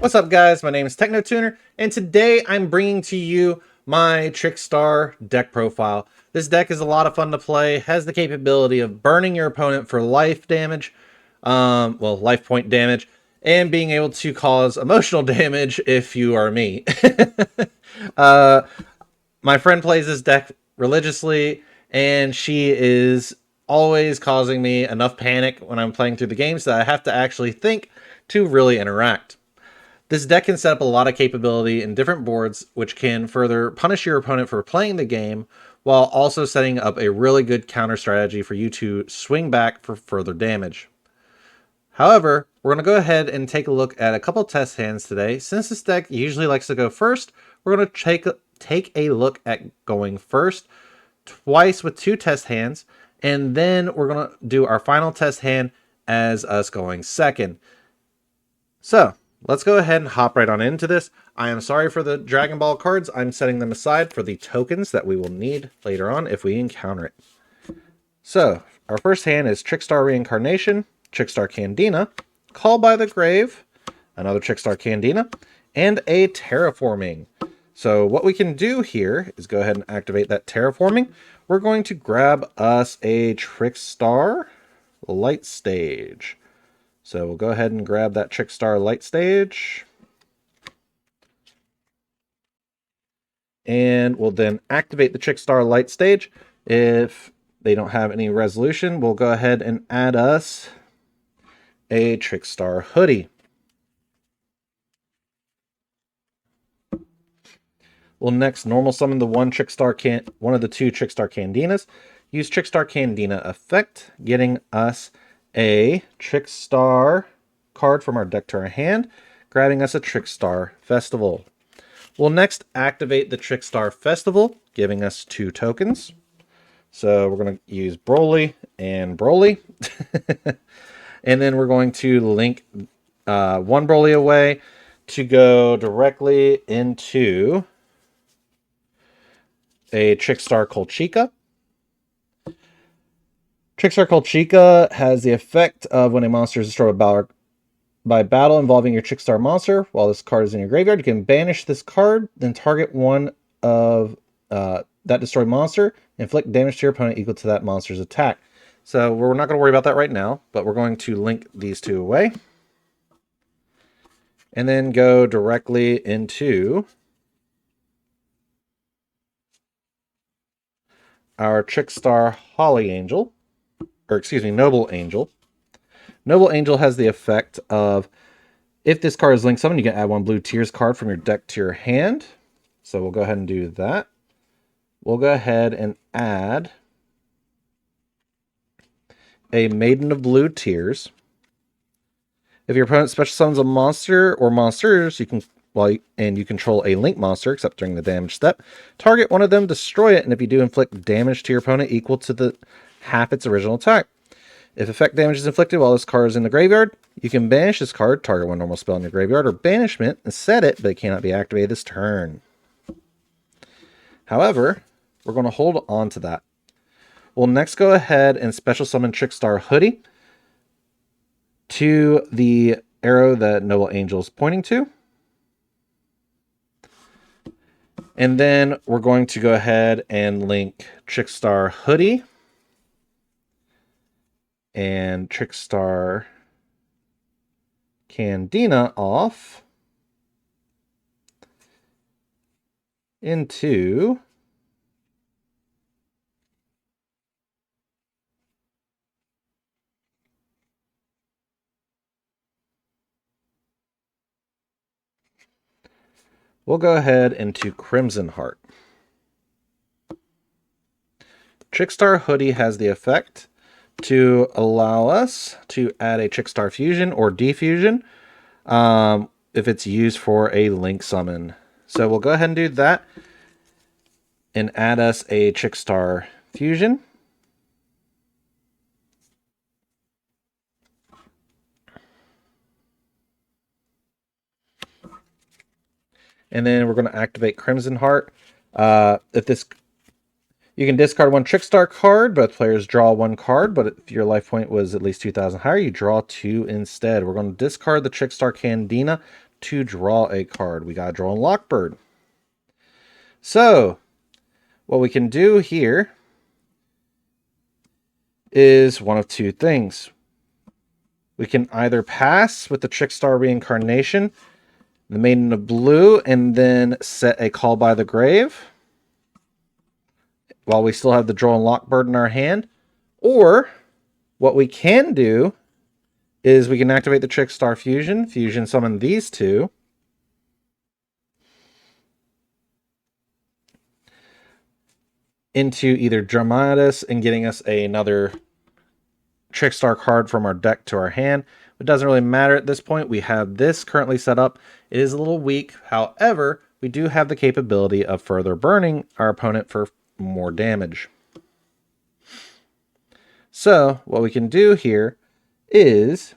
What's up, guys? My name is TechnoTuner, and today I'm bringing to you my Trickstar deck profile. This deck is a lot of fun to play, has the capability of burning your opponent for life damage, life point damage, and being able to cause emotional damage if you are me. uh, my friend plays this deck religiously, and she is always causing me enough panic when I'm playing through the games that I have to actually think to really interact. This deck can set up a lot of capability in different boards, which can further punish your opponent for playing the game, while also setting up a really good counter strategy for you to swing back for further damage. However, we're going to go ahead and take a look at a couple test hands today. Since this deck usually likes to go first, we're going to take a look at going first twice with two test hands, and then we're going to do our final test hand as us going second. So, let's go ahead and hop right on into this. I am sorry for the Dragon Ball cards. I'm setting them aside for the tokens that we will need later on if we encounter it. So, our first hand is Trickstar Reincarnation, Trickstar Candina, Call by the Grave, another Trickstar Candina, and a Terraforming. So what we can do here is go ahead and activate that Terraforming. We're going to grab us a Trickstar Light Stage. So we'll go ahead and grab that Trickstar Light Stage. And we'll then activate the Trickstar Light Stage. If they don't have any resolution, we'll go ahead and add us a Trickstar Hoodie. We'll next normal summon the one of the two Trickstar Candinas. Use Trickstar Candina effect, getting us a Trickstar card from our deck to our hand, grabbing us a Trickstar Festival. We'll next activate the Trickstar Festival, giving us two tokens. So we're going to use Broly and Broly. And then we're going to link one Broly away to go directly into a Trickstar Colchica. Trickstar Colchica has the effect of when a monster is destroyed by battle involving your Trickstar monster. While this card is in your graveyard, you can banish this card, then target one of that destroyed monster, inflict damage to your opponent equal to that monster's attack. So we're not going to worry about that right now, but we're going to link these two away. And then go directly into our Trickstar Holly Angel. Noble Angel. Noble Angel has the effect of, if this card is linked summoned, you can add one blue Tears card from your deck to your hand. So we'll go ahead and do that. We'll go ahead and add a Maiden of Blue Tears. If your opponent special summons a monster or monsters, you control a link monster, except during the damage step, target one of them, destroy it, and if you do, inflict damage to your opponent equal to the half its original attack. If effect damage is inflicted while this card is in the graveyard, you can banish this card, target one normal spell in your graveyard, or banishment, and set it, but it cannot be activated this turn. However, we're going to hold on to that. We'll next go ahead and special summon Trickstar Hoodie to the arrow that Noble Angel is pointing to. And then we're going to go ahead and link Trickstar Hoodie and Trickstar Candina off into we'll go ahead into Crimson Heart. Trickstar Hoodie has the effect to allow us to add a Trickstar Fusion or Defusion if it's used for a link summon. So we'll go ahead and do that and add us a Trickstar Fusion. And then we're going to activate Crimson Heart. You can discard one Trickstar card. Both players draw one card, but if your life point was at least 2,000 higher, you draw two instead. We're going to discard the Trickstar Candina, to draw a card. We got Droll and Lockbird. So, what we can do here is one of two things. We can either pass with the Trickstar Reincarnation, the Maiden of Blue, and then set a Call by the Grave while we still have the Droll and Lockbird in our hand. Or what we can do is we can activate the Trickstar Fusion summon these two, into either Dramatis and getting us another Trickstar card from our deck to our hand. It doesn't really matter at this point. We have this currently set up. It is a little weak. However, we do have the capability of further burning our opponent for more damage. So what we can do here is,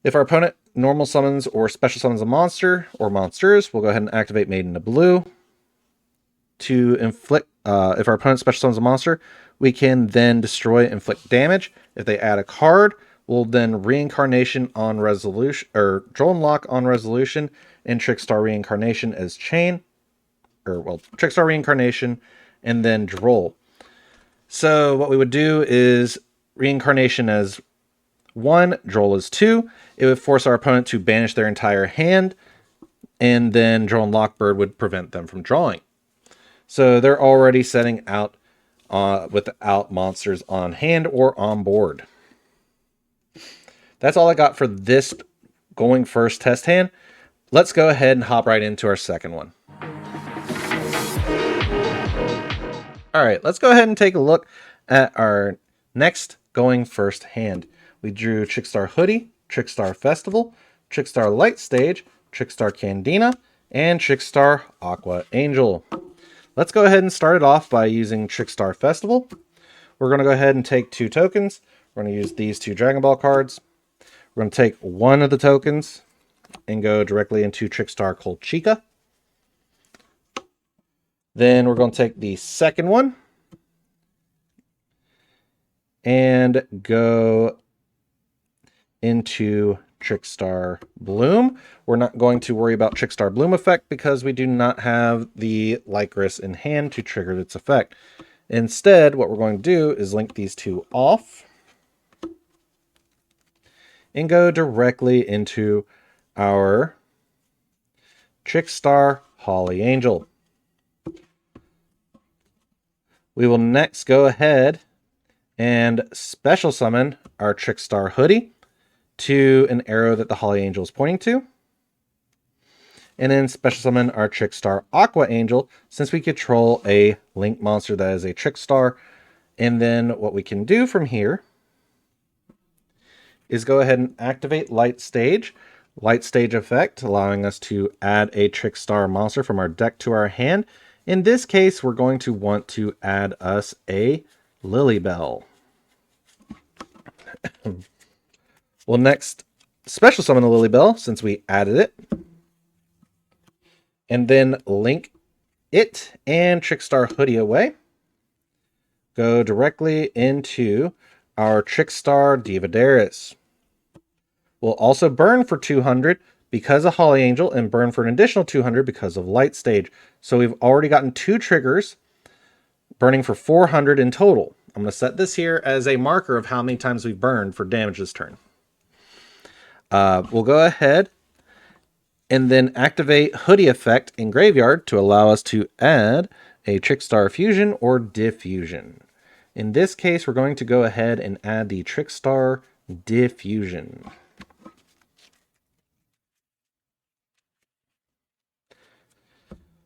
if our opponent normal summons or special summons a monster or monsters, we'll go ahead and activate Maiden of Blue to inflict. If our opponent special summons a monster, we can then destroy, inflict damage. If they add a card, we'll then Reincarnation on Resolution, or Droll and Lock on Resolution, and Trickstar Reincarnation as chain, or well, Trickstar Reincarnation, and then Droll. So what we would do is Reincarnation as 1, Droll as 2. It would force our opponent to banish their entire hand, and then Droll and Lockbird would prevent them from drawing. So they're already setting out without monsters on hand or on board. That's all I got for this going first test hand. Let's go ahead and hop right into our second one. All right, let's go ahead and take a look at our next going first hand. We drew Trickstar Hoodie, Trickstar Festival, Trickstar Light Stage, Trickstar Candina, and Trickstar Aqua Angel. Let's go ahead and start it off by using Trickstar Festival. We're going to go ahead and take 2 tokens. We're going to use these 2 Dragon Ball cards. We're going to take one of the tokens and go directly into Trickstar Colchica. Then we're going to take the second one and go into Trickstar Bloom. We're not going to worry about Trickstar Bloom effect because we do not have the Lycris in hand to trigger its effect. Instead, what we're going to do is link these 2 off and go directly into our Trickstar Holly Angel. We will next go ahead and special summon our Trickstar Hoodie to an arrow that the Holly Angel is pointing to. And then special summon our Trickstar Aqua Angel, since we control a link monster that is a Trickstar. And then what we can do from here is go ahead and activate Light Stage. Light Stage effect, allowing us to add a Trickstar monster from our deck to our hand. In this case, we're going to want to add us a Lilybell. We'll next special summon a Lilybell since we added it. And then link it and Trickstar Hoodie away. Go directly into our Trickstar Divadaris. We'll also burn for 200 because of Holly Angel and burn for an additional 200 because of Light Stage. So we've already gotten 2 triggers, burning for 400 in total. I'm going to set this here as a marker of how many times we've burned for damage this turn. We'll go ahead and then activate Hoodie effect in Graveyard to allow us to add a Trickstar Fusion or Diffusion. In this case, we're going to go ahead and add the Trickstar Diffusion.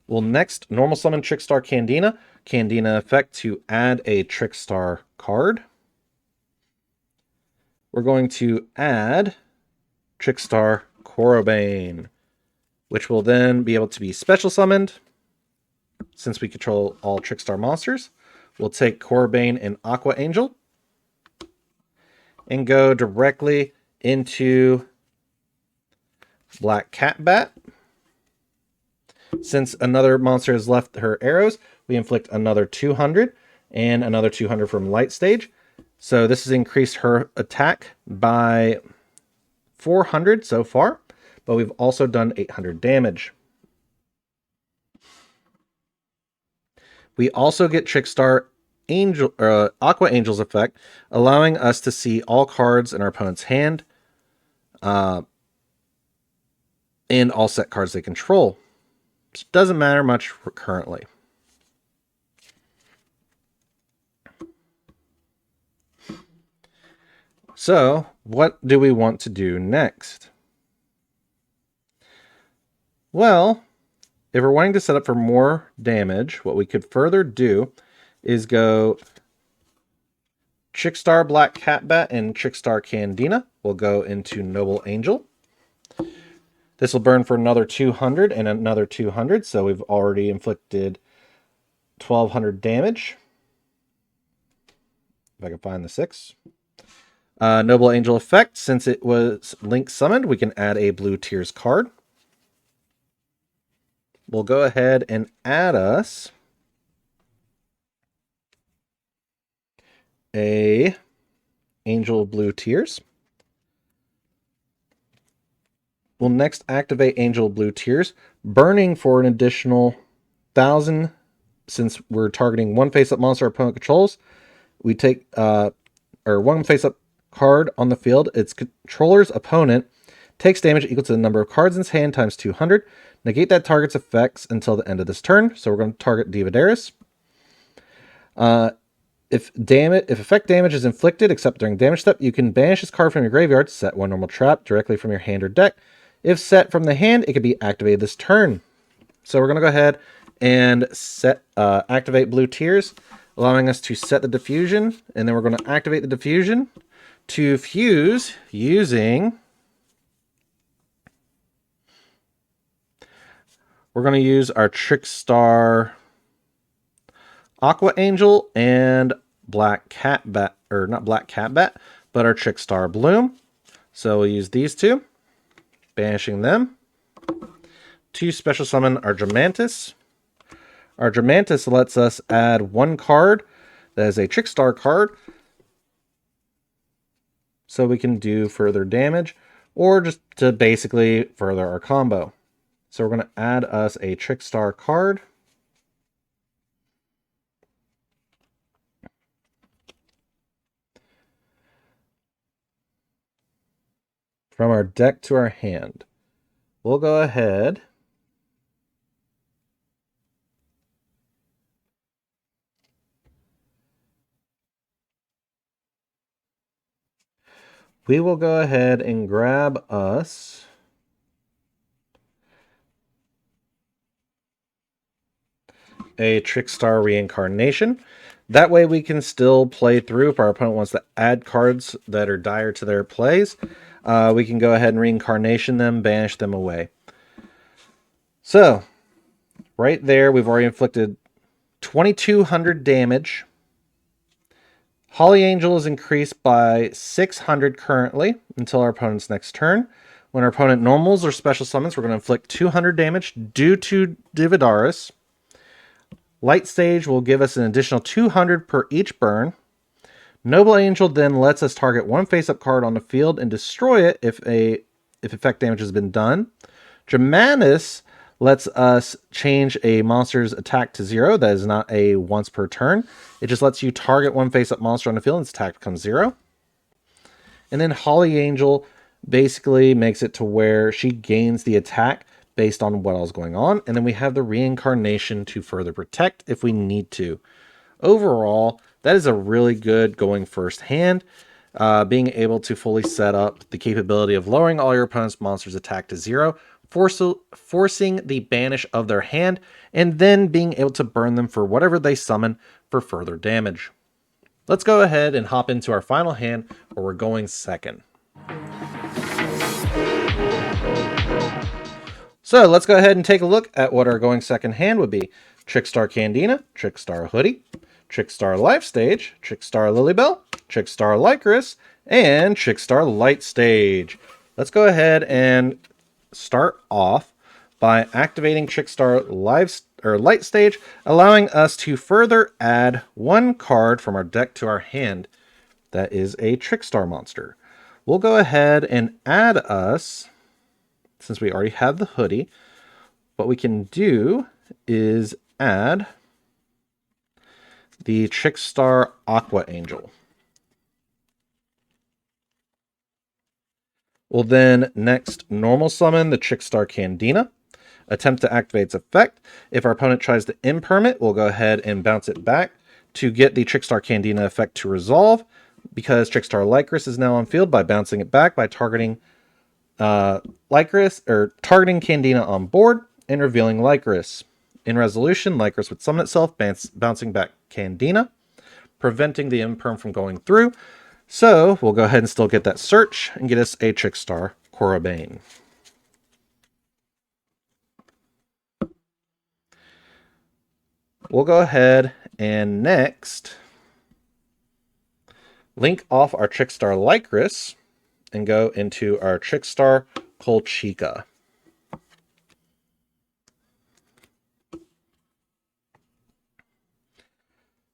We'll next normal summon Trickstar Candina. Candina effect to add a Trickstar card. We're going to add Trickstar Corobane, which will then be able to be special summoned since we control all Trickstar monsters. We'll take Corobane and Aqua Angel and go directly into Black Cat Bat. Since another monster has left her arrows, we inflict another 200 and another 200 from Light Stage. So this has increased her attack by 400 so far. but we've also done 800 damage. We also get Trickstar Aqua Angel's effect, allowing us to see all cards in our opponent's hand and all set cards they control. Which doesn't matter much currently. So, what do we want to do next? Well, if we're wanting to set up for more damage, what we could further do is go Trickstar Black Catbat and Trickstar Candina. We'll go into Noble Angel. This will burn for another 200 and another 200, so we've already inflicted 1200 damage. If I can find the 6. Noble Angel effect, since it was Link summoned, we can add a Blue Tears card. We'll go ahead and add us a Angel of Blue Tears. We'll next activate Angel of Blue Tears, burning for an additional 1,000. Since we're targeting one face-up monster our opponent controls, we take one face-up card on the field. Its controller's opponent takes damage equal to the number of cards in its hand times 200. Negate that target's effects until the end of this turn. So we're going to target Dividaris. If effect damage is inflicted, except during damage step, you can banish this card from your graveyard, set one normal trap directly from your hand or deck. If set from the hand, it can be activated this turn. So we're going to go ahead and activate Blue Tears, allowing us to set the diffusion, and then we're going to activate the diffusion to fuse using... We're going to use our Trickstar Aqua Angel and Black Catbat, or not Black Catbat, but our Trickstar Bloom. So we'll use these two, banishing them. To special summon our Dramantis. Our Dramantis lets us add one card that is a Trickstar card, so we can do further damage, or just to basically further our combo. So we're going to add us a Trickstar card. From our deck to our hand. We'll go ahead we will go ahead and grab us a Trickstar Reincarnation. That way we can still play through if our opponent wants to add cards that are dire to their plays. We can go ahead and Reincarnation them, banish them away. So, right there, we've already inflicted 2,200 damage. Holly Angel is increased by 600 currently until our opponent's next turn. When our opponent normals or special summons, we're going to inflict 200 damage due to Dividaris. Light Stage will give us an additional 200 per each burn. Noble Angel then lets us target one face-up card on the field and destroy it if effect damage has been done. Dramantis lets us change a monster's attack to 0. That is not a once per turn. It just lets you target one face-up monster on the field and its attack becomes 0. And then Holly Angel basically makes it to where she gains the attack based on what else is going on. And then we have the Reincarnation to further protect if we need to. Overall, that is a really good going first hand. Being able to fully set up the capability of lowering all your opponent's monsters' attack to 0, forcing the banish of their hand, and then being able to burn them for whatever they summon for further damage. Let's go ahead and hop into our final hand where we're going second. So let's go ahead and take a look at what our going second hand would be. Trickstar Candina, Trickstar Hoodie, Trickstar Life Stage, Trickstar Lilybell, Trickstar Lycris, and Trickstar Light Stage. Let's go ahead and start off by activating Trickstar Light Stage, allowing us to further add one card from our deck to our hand that is a Trickstar monster. We'll go ahead and add us since we already have the hoodie, what we can do is add the Trickstar Aqua Angel. We'll then next normal summon the Trickstar Candina. Attempt to activate its effect. If our opponent tries to imperm it, we'll go ahead and bounce it back to get the Trickstar Candina effect to resolve. Because Trickstar Lycris is now on field, by bouncing it back by targeting Lycris, or targeting Candina on board and revealing Lycris. In resolution, Lycris would summon itself, bouncing back Candina, preventing the imperm from going through. So we'll go ahead and still get that search and get us a Trickstar Korobane. We'll go ahead and next link off our Trickstar Lycris and go into our Trickstar Colchica.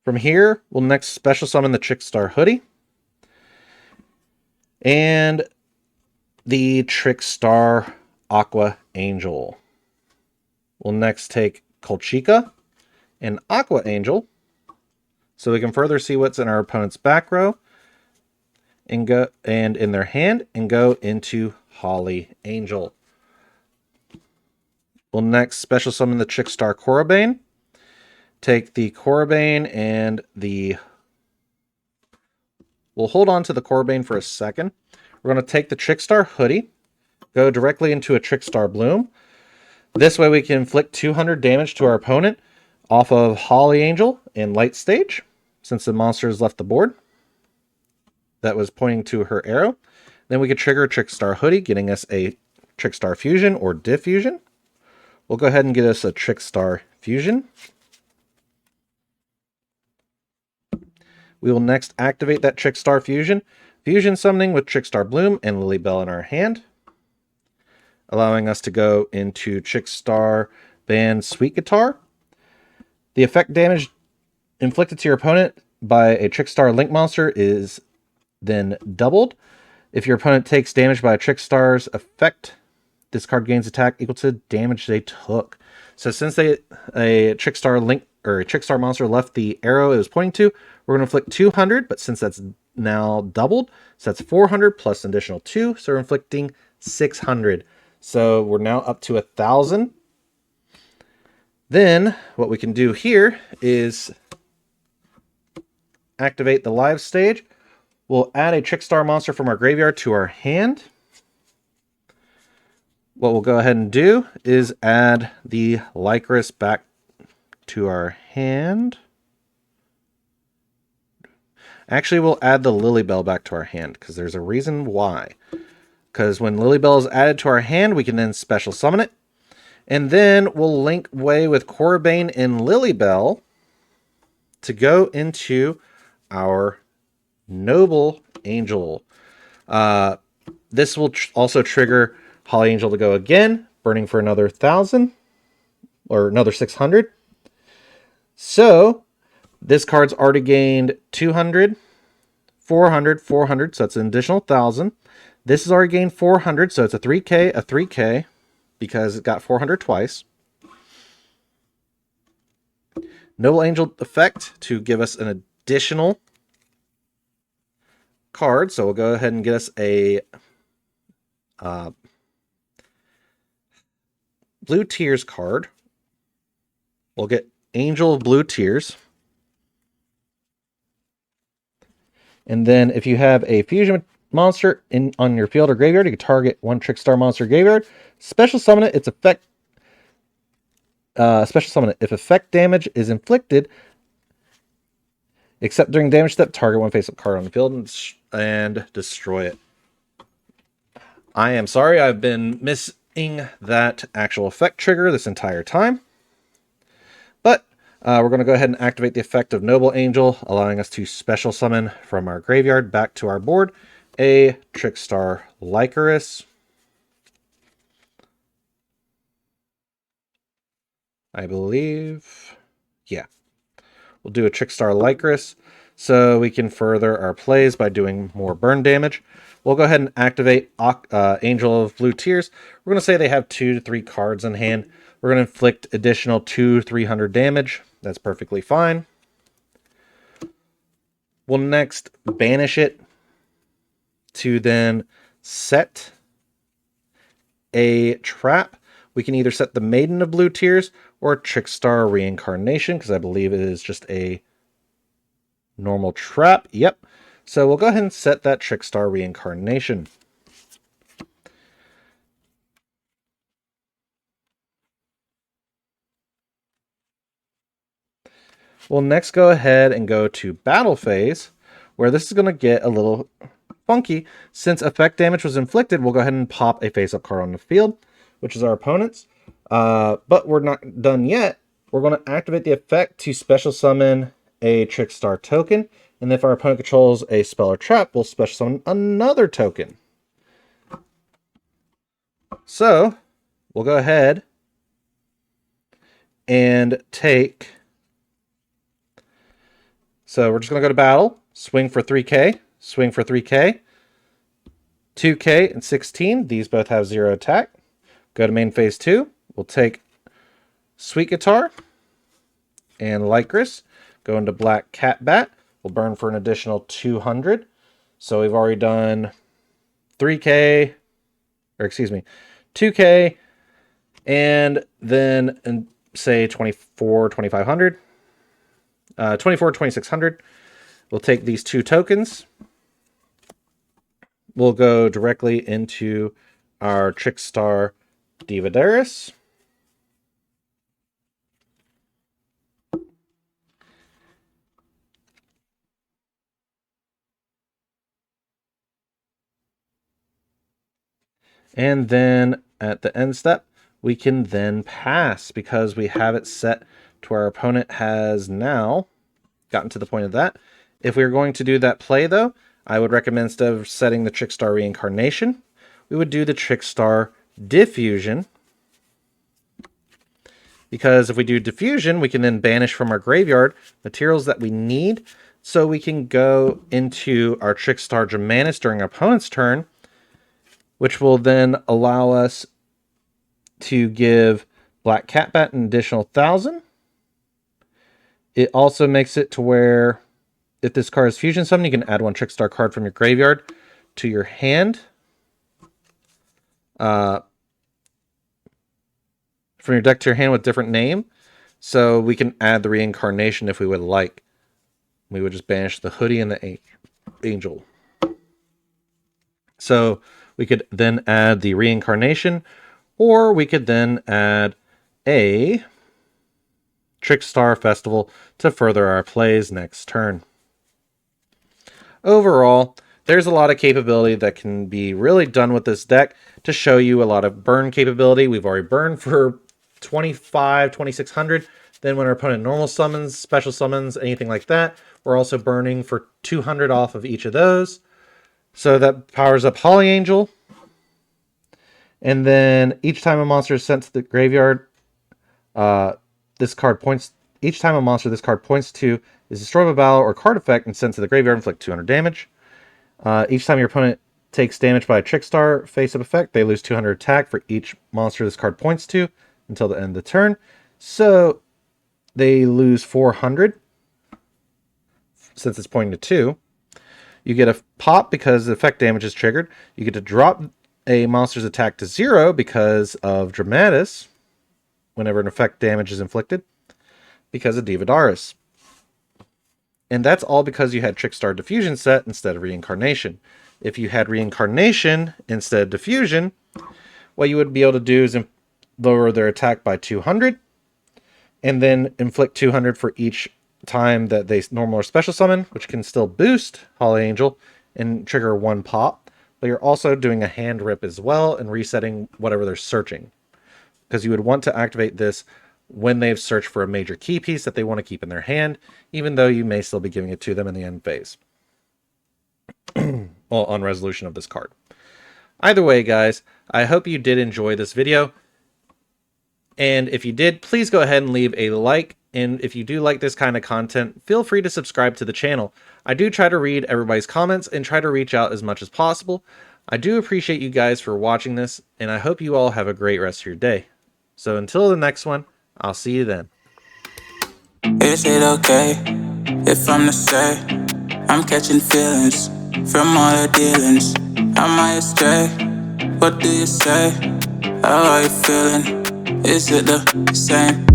From here, we'll next special summon the Trickstar Hoodie and the Trickstar Aqua Angel. We'll next take Colchica and Aqua Angel so we can further see what's in our opponent's back row and in their hand and go into Holly Angel. We'll next special summon the Trickstar Korobane. Take the Korobane and we'll hold on to the Korobane for a second. We're going to take the Trickstar Hoodie, go directly into a Trickstar Bloom. This way we can inflict 200 damage to our opponent off of Holly Angel in Light Stage, since the monster has left the board. That was pointing to her arrow. Then we could trigger a Trickstar Hoodie, getting us a Trickstar Fusion or Diffusion. We'll go ahead and get us a Trickstar Fusion. We will next activate that Trickstar Fusion, fusion summoning with Trickstar Bloom and Lilybell in our hand, allowing us to go into Trickstar Band Sweet Guitar. The effect damage inflicted to your opponent by a Trickstar Link monster is then doubled. If your opponent takes damage by a Trickstar's effect, this card gains attack equal to the damage they took. So since a Trickstar Link or a Trickstar monster left the arrow it was pointing to, we're going to inflict 200, but since that's now doubled, so that's 400 plus an additional 2, so we're inflicting 600. So we're now up to 1,000. Then what we can do here is activate the live stage. We'll add a Trickstar monster from our graveyard to our hand. What we'll go ahead and do is add the Lycris back to our hand. Actually, we'll add the Lilybell back to our hand, because there's a reason why. Because when Lilybell is added to our hand, we can then special summon it. And then we'll link way with Korobane and Lilybell to go into our Noble Angel. This will also trigger Holly Angel to go again, burning for another 1,000 or another 600. So this card's already gained 200, 400, 400, so that's an additional 1,000. This has already gained 400, so it's a 3K, because it got 400 twice. Noble Angel effect to give us an additional card, so we'll go ahead and get us a Blue Tears card. We'll get Angel of Blue Tears. And then if you have a fusion monster on your field or graveyard, you can target one Trickstar monster graveyard, special summon it, its effect. Special summon it. If effect damage is inflicted, except during damage step, target one face-up card on the field and destroy it. I am sorry, I've been missing that actual effect trigger this entire time. But we're going to go ahead and activate the effect of Noble Angel, allowing us to special summon from our graveyard back to our board a Trickstar Lycris. I believe, yeah. We'll do a Trickstar Lycris so we can further our plays by doing more burn damage. we'll go ahead and activate Angel of Blue Tears. We're going to say they have 2 to 3 cards in hand. We're going to inflict additional 300 damage. That's perfectly fine. We'll next banish it to then set a trap. We can either set the Maiden of Blue Tears or Trickstar Reincarnation, because I believe it is just a normal trap. Yep. So we'll go ahead and set that Trickstar Reincarnation. We'll next go ahead and go to battle phase, where this is going to get a little funky. Since effect damage was inflicted, we'll go ahead and pop a face-up card on the field, which is our opponent's. But we're not done yet. We're going to activate the effect to special summon a Trickstar token. And if our opponent controls a spell or trap, we'll special summon another token. So we'll go ahead and take... So we're just going to go to battle, swing for 3k, swing for 3k, 2k, and 16. These both have 0 attack. Go to main phase 2. We'll take Sweet Guitar and Lycris. Go into Black Cat Bat. We'll burn for an additional 200. So we've already done 3k, or excuse me, 2k, and then say 24,500. 2600. We'll take these 2 tokens. We'll go directly into our Trickstar Divadaris. And then at the end step, we can then pass because we have it set to our opponent has now gotten to the point of that. If we were going to do that play, though, I would recommend instead of setting the Trickstar Reincarnation, we would do the Trickstar Diffusion. Because if we do Diffusion, we can then banish from our graveyard materials that we need. So we can go into our Trickstar Germanis during our opponent's turn, which will then allow us to give Black Catbat an additional 1,000. It also makes it to where if this card is fusion summoned, you can add 1 Trickstar card from your graveyard to your hand. From your deck to your hand with different name. So we can add the Reincarnation if we would like. We would just banish the Hoodie and the Angel. So we could then add the Reincarnation, or we could then add a Trickstar Festival to further our plays next turn. Overall, there's a lot of capability that can be really done with this deck to show you a lot of burn capability. We've already burned for 2,600. Then when our opponent normal summons, special summons, anything like that, we're also burning for 200 off of each of those. So that powers up Holly Angel. And then each time a monster is sent to the graveyard, this card points. Each time a monster this card points to is destroyed by battle or card effect and sent to the graveyard, inflict 200 damage. Each time your opponent takes damage by a Trickstar face-up effect, they lose 200 attack for each monster this card points to until the end of the turn. So they lose 400 since it's pointing to 2. You get a pop because the effect damage is triggered. You get to drop a monster's attack to 0 because of Dramatis whenever an effect damage is inflicted because of Divadaris. And that's all because you had Trickstar Diffusion set instead of Reincarnation. If you had Reincarnation instead of Diffusion, what you would be able to do is lower their attack by 200 and then inflict 200 for each time that they normal or special summon, which can still boost Holly Angel and trigger 1 pop. But you're also doing a hand rip as well and resetting whatever they're searching. Because you would want to activate this when they've searched for a major key piece that they want to keep in their hand, even though you may still be giving it to them in the end phase. Well, on resolution of this card. Either way, guys, I hope you did enjoy this video. And if you did, please go ahead and leave a like And if you do like this kind of content, feel free to subscribe to the channel. I do try to read everybody's comments and try to reach out as much as possible. I do appreciate you guys for watching this, and I hope you all have a great rest of your day. So until the next one, I'll see you then. Is it okay if I'm to say I'm catching feelings from all the dealings? Am I astray? What do you say? How are you feeling? Is it the same?